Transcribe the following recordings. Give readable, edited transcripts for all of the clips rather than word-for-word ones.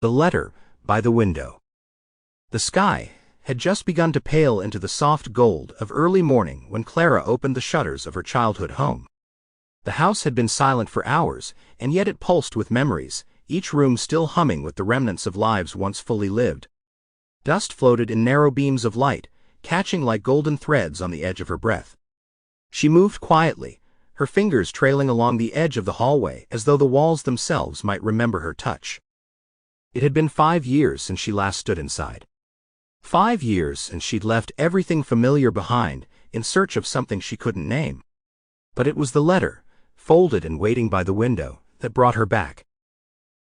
The letter by the window. The sky had just begun to pale into the soft gold of early morning when Clara opened the shutters of her childhood home. The house had been silent for hours, and yet it pulsed with memories, each room still humming with the remnants of lives once fully lived. Dust floated in narrow beams of light, catching like golden threads on the edge of her breath. She moved quietly, her fingers trailing along the edge of the hallway as though the walls themselves might remember her touch. It had been 5 years since she last stood inside. 5 years since she'd left everything familiar behind in search of something she couldn't name. But it was the letter, folded and waiting by the window, that brought her back.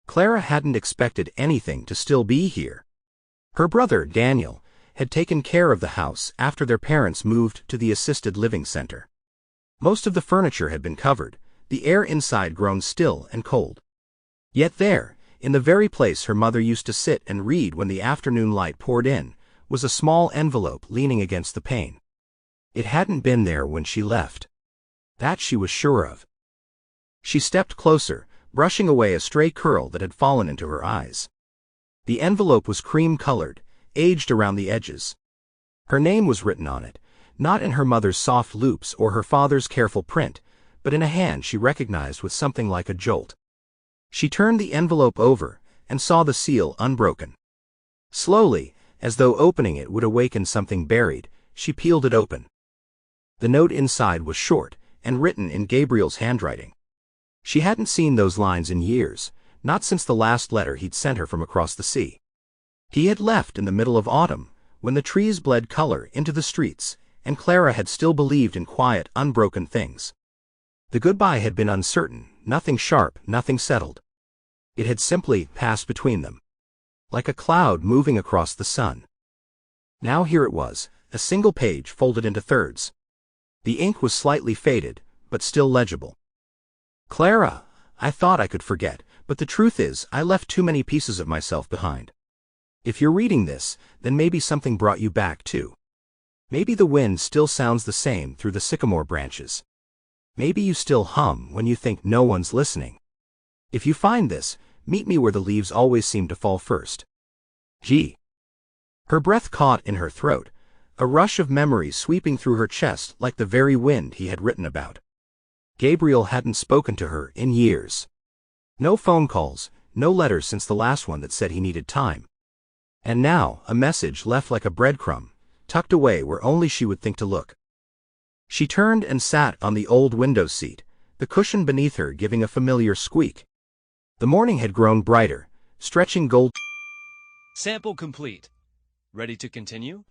Clara hadn't expected anything to still be here. Her brother, Daniel, had taken care of the house after their parents moved to the assisted living center. Most of the furniture had been covered, the air inside grown still and cold. Yet there, in the very place her mother used to sit and read when the afternoon light poured in, was a small envelope leaning against the pane. It hadn't been there when she left. That she was sure of. She stepped closer, brushing away a stray curl that had fallen into her eyes. The envelope was cream-colored, aged around the edges. Her name was written on it, not in her mother's soft loops or her father's careful print, but in a hand she recognized with something like a jolt. She turned the envelope over and saw the seal unbroken. Slowly, as though opening it would awaken something buried, she peeled it open. The note inside was short and written in Gabriel's handwriting. She hadn't seen those lines in years, not since the last letter he'd sent her from across the sea. He had left in the middle of autumn, when the trees bled color into the streets, and Clara had still believed in quiet, unbroken things. The goodbye had been uncertain, nothing sharp, nothing settled. It had simply passed between them, like a cloud moving across the sun. Now here it was, a single page folded into thirds. The ink was slightly faded, but still legible. Clara, I thought I could forget, but the truth is, I left too many pieces of myself behind. If you're reading this, then maybe something brought you back too. Maybe the wind still sounds the same through the sycamore branches. Maybe you still hum when you think no one's listening. If you find this, meet me where the leaves always seem to fall first. G. Her breath caught in her throat, a rush of memories sweeping through her chest like the very wind he had written about. Gabriel hadn't spoken to her in years. No phone calls, no letters since the last one that said he needed time. And now, a message left like a breadcrumb, tucked away where only she would think to look. She turned and sat on the old window seat, the cushion beneath her giving a familiar squeak. The morning had grown brighter, stretching gold. Sample complete. Ready to continue?